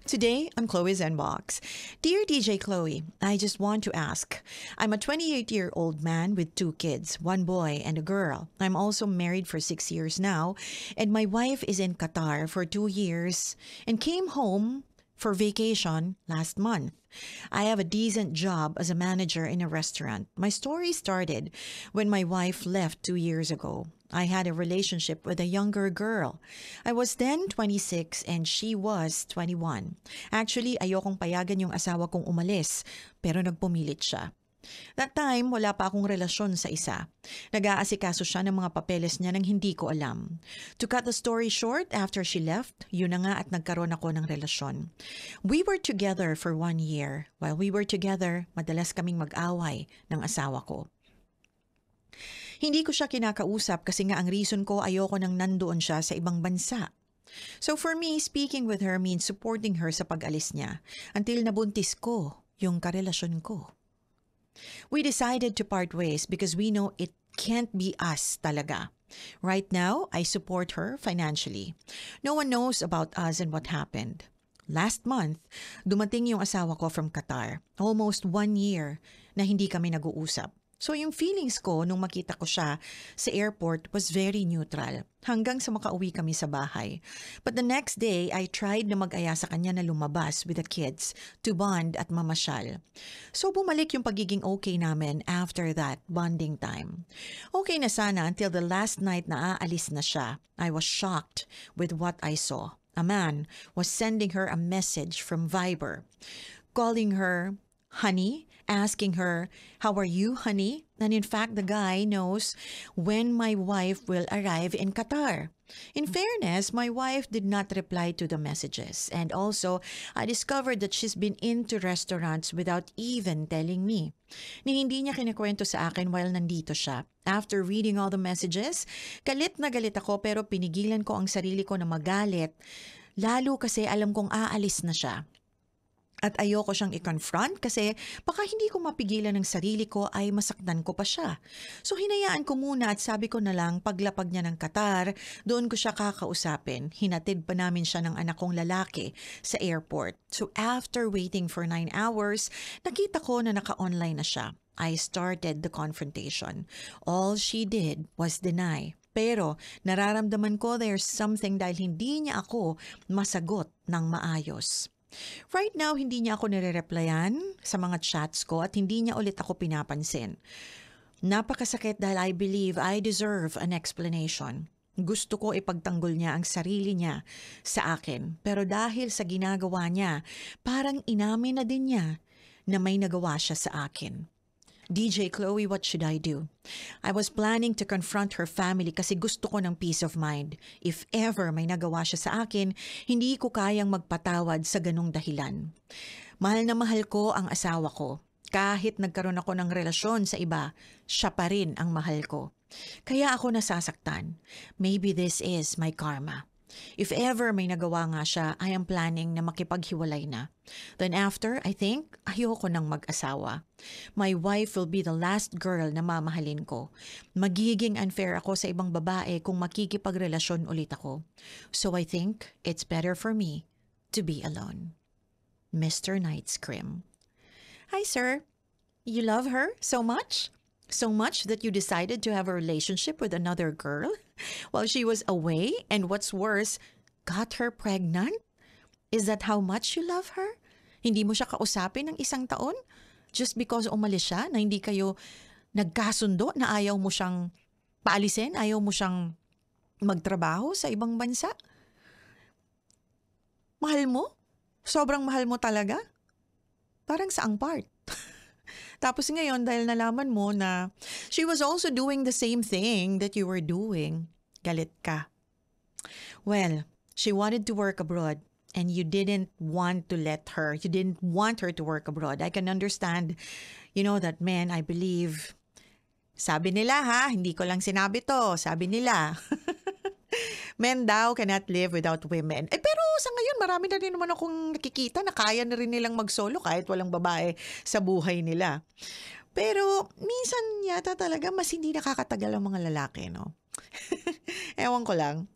Today on Chloe's Inbox. Dear DJ Chloe, I just want to ask. I'm a 28-year-old man with two kids, one boy and a girl. I'm also married for 6 years now, and my wife is in Qatar for 2 years and came home for vacation last month. I have a decent job as a manager in a restaurant. My story started when my wife left 2 years ago. I had a relationship with a younger girl. I was then 26 and she was 21. Actually, ayokong payagan yung asawa kong umalis, pero nagpumilit siya. That time, wala pa akong relasyon sa isa. Nag-aasikaso siya ng mga papeles niya nang hindi ko alam. To cut the story short, after she left, yun na nga at nagkaroon ako ng relasyon. We were together for 1 year. While we were together, madalas kaming mag-away ng asawa ko. Hindi ko siya kinakausap kasi nga ang reason ko ayoko nang nandoon siya sa ibang bansa. So for me, speaking with her means supporting her sa pag-alis niya until nabuntis ko yung karelasyon ko. We decided to part ways because we know it can't be us talaga. Right now, I support her financially. No one knows about us and what happened. Last month, dumating yung asawa ko from Qatar. Almost 1 year na hindi kami nag-uusap. So yung feelings ko nung makita ko siya sa airport was very neutral hanggang sa makauwi kami sa bahay. But the next day, I tried na mag-aya sa kanya na lumabas with the kids to bond at mamasyal. So bumalik yung pagiging okay namin after that bonding time. Okay na sana until the last night na aalis na siya. I was shocked with what I saw. A man was sending her a message from Viber, calling her honey, asking her, "How are you, honey?" And in fact, the guy knows when my wife will arrive in Qatar. In fairness, my wife did not reply to the messages. And also, I discovered that she's been into restaurants without even telling me. Ni hindi niya kinikwento sa akin while nandito siya. After reading all the messages, galit na galit ako pero pinigilan ko ang sarili ko na magalit. Lalo kasi alam kong aalis na siya. At ayoko siyang i-confront kasi baka hindi ko mapigilan ng sarili ko ay masaktan ko pa siya. So hinayaan ko muna at sabi ko na lang paglapag niya ng Qatar, doon ko siya kakausapin. Hinatid pa namin siya ng anak kong lalaki sa airport. So after waiting for 9 hours, nakita ko na naka-online na siya. I started the confrontation. All she did was deny. Pero nararamdaman ko there's something dahil hindi niya ako masagot ng maayos. Right now, hindi niya ako nire-replyan sa mga chats ko at hindi niya ulit ako pinapansin. Napakasakit dahil I believe I deserve an explanation. Gusto ko ipagtanggol niya ang sarili niya sa akin. Pero dahil sa ginagawa niya, parang inamin na din niya na may nagawa siya sa akin. DJ Chloe, what should I do? I was planning to confront her family kasi gusto ko ng peace of mind. If ever may nagawa siya sa akin, hindi ko kayang magpatawad sa ganong dahilan. Mahal na mahal ko ang asawa ko. Kahit nagkaroon ako ng relasyon sa iba, siya pa rin ang mahal ko. Kaya ako nasasaktan. Maybe this is my karma. If ever may nagawa nga siya, I am planning na makipaghiwalay na. Then after, I think, ayoko nang mag-asawa. My wife will be the last girl na mamahalin ko. Magiging unfair ako sa ibang babae kung makikipagrelasyon ulit ako. So I think it's better for me to be alone. Mr. Night Scream. Hi, sir. You love her so much? So much that you decided to have a relationship with another girl while she was away, and what's worse, got her pregnant? Is that how much you love her? Hindi mo siya kausapin ng 1 taon? Just because umalis siya na hindi kayo nagkasundo na ayaw mo siyang paalisin, ayaw mo siyang magtrabaho sa ibang bansa? Mahal mo? Sobrang mahal mo talaga? Parang saang part? Tapos ngayon, dahil nalaman mo na she was also doing the same thing that you were doing, galit ka. Well, she wanted to work abroad and you didn't want to let her. You didn't want her to work abroad. I can understand, that men, I believe, sabi nila hindi ko lang sinabi to, sabi nila. Men daw cannot live without women. Pero sa ngayon, marami na rin naman akong nakikita na kaya na rin nilang mag-solo kahit walang babae sa buhay nila. Pero minsan yata talaga mas hindi nakakatagal ang mga lalaki, no? Ewan ko lang.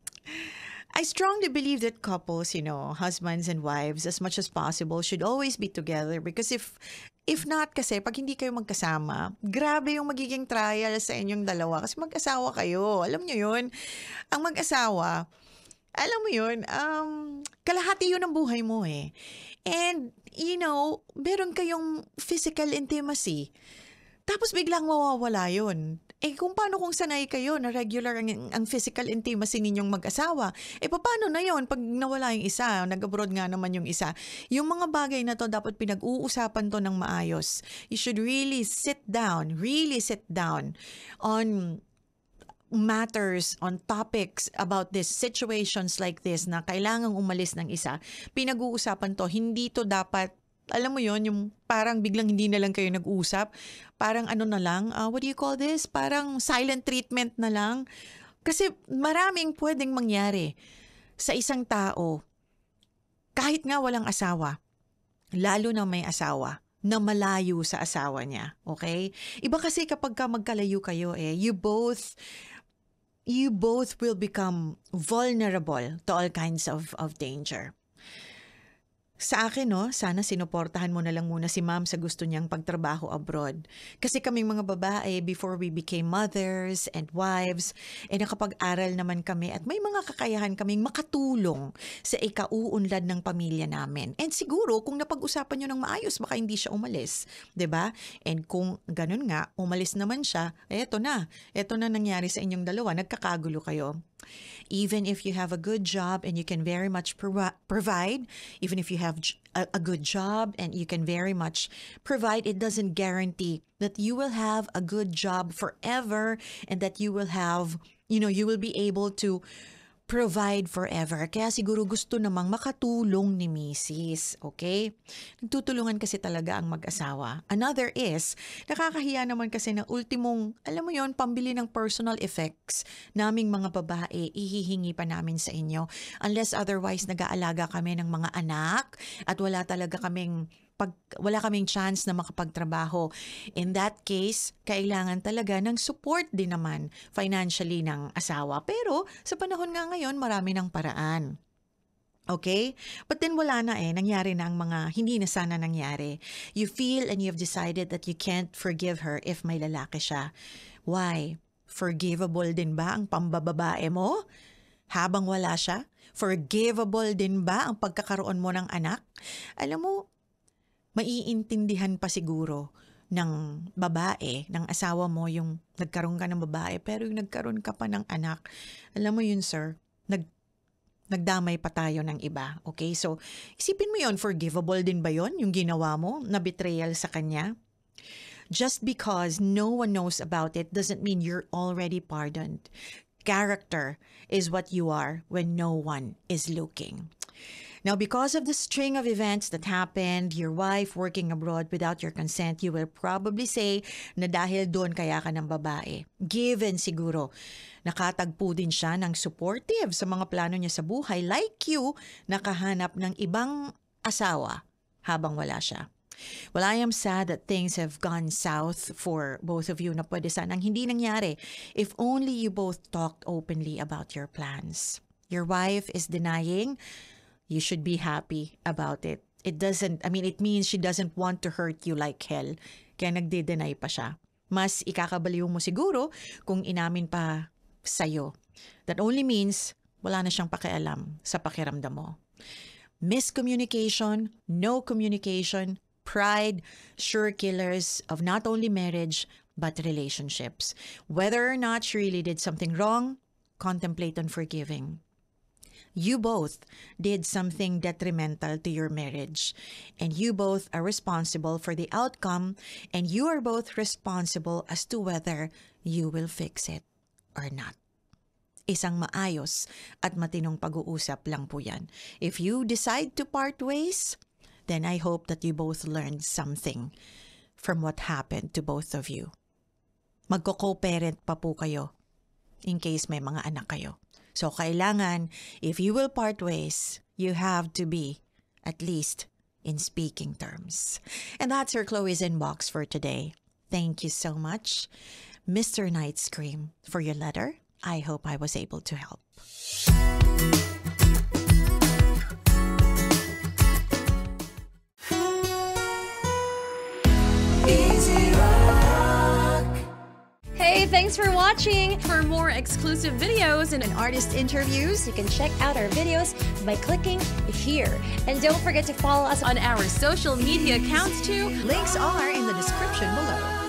I strongly believe that couples, husbands and wives, as much as possible, should always be together because if not kasi, pag hindi kayo magkasama, grabe yung magiging trial sa inyong dalawa kasi mag-asawa kayo. Alam nyo yun? Ang mag-asawa, alam mo yun, kalahati yun ang buhay mo eh. And, meron kayong physical intimacy. Tapos biglang mawawala yun. Kung paano kung sanay kayo na regular ang physical intimacy ninyong mag-asawa, paano na yon pag nawala yung isa, nag-abroad nga naman yung isa. Yung mga bagay na to, dapat pinag-uusapan to ng maayos. You should really sit down on matters, on topics about this, situations like this na kailangang umalis ng isa. Pinag-uusapan to, hindi to dapat alam mo yon yung parang biglang hindi na lang kayo nag-usap. Parang ano na lang, what do you call this? Parang silent treatment na lang. Kasi maraming pwedeng mangyari sa isang tao kahit nga walang asawa, lalo na may asawa, na malayo sa asawa niya. Okay? Iba kasi kapag magkalayo kayo you both will become vulnerable to all kinds of danger. Sa akin, sana sinuportahan mo na lang muna si ma'am sa gusto niyang pagtrabaho abroad. Kasi kaming mga babae, before we became mothers and wives, nakapag-aral naman kami at may mga kakayahan kaming makatulong sa ikauunlad ng pamilya namin. And siguro, kung napag-usapan niyo ng maayos, baka hindi siya umalis. 'Di ba? And kung ganun nga, umalis naman siya, eto na nangyari sa inyong dalawa, nagkakagulo kayo. Even if you have a good job and you can very much provide, even if you have a good job and you can very much provide, it doesn't guarantee that you will have a good job forever and that you will have, you will be able to provide forever. Kaya siguro gusto namang makatulong ni Mrs. Okay? Nagtutulungan kasi talaga ang mag-asawa. Another is, nakakahiya naman kasi na ultimong, alam mo yon, pambili ng personal effects naming mga babae, ihihingi pa namin sa inyo. Unless otherwise, nag-aalaga kami ng mga anak at wala kaming chance na makapagtrabaho. In that case, kailangan talaga ng support din naman financially ng asawa. Pero sa panahon nga ngayon, marami ng paraan. Okay? But then wala na nangyari na ang mga hindi na sana nangyari. You feel and you've decided that you can't forgive her if may lalaki siya. Why? Forgivable din ba ang pambababae mo habang wala siya? Forgivable din ba ang pagkakaroon mo ng anak? Alam mo, maiintindihan pa siguro ng babae, ng asawa mo yung nagkaroon ka ng babae pero yung nagkaroon ka pa ng anak. Alam mo yun, sir, nagdamay pa tayo ng iba. Okay? So, isipin mo yun, forgivable din ba yun yung ginawa mo na betrayal sa kanya? Just because no one knows about it doesn't mean you're already pardoned. Character is what you are when no one is looking. Now, because of the string of events that happened, your wife working abroad without your consent, you will probably say na dahil doon kaya ka ng babae. Given siguro, nakatagpo din siya ng supportive sa mga plano niya sa buhay, like you, nakahanap ng ibang asawa habang wala siya. Well, I am sad that things have gone south for both of you na pwede sanang hindi nangyari if only you both talked openly about your plans. Your wife is denying. You should be happy about it. It means she doesn't want to hurt you like hell. Kaya nagde-deny pa siya. Mas ikakabaliw mo siguro kung inamin pa sa'yo. That only means wala na siyang pakialam sa pakiramdam mo. Miscommunication, no communication, pride, sure killers of not only marriage but relationships. Whether or not she really did something wrong, contemplate on forgiving. You both did something detrimental to your marriage, and you both are responsible for the outcome, and you are both responsible as to whether you will fix it or not. Isang maayos at matinong pag-uusap lang po yan. If you decide to part ways, then I hope that you both learned something from what happened to both of you. Magko-co-parent pa po kayo in case may mga anak kayo. So, kailangan, if you will part ways, you have to be, at least, in speaking terms. And that's our Chloe's Inbox for today. Thank you so much, Mr. Night Scream, for your letter. I hope I was able to help. Thanks for watching. For more exclusive videos and Artist interviews. You can check out our videos by clicking here. And don't forget to follow us on our social media accounts too. Links are in the description below.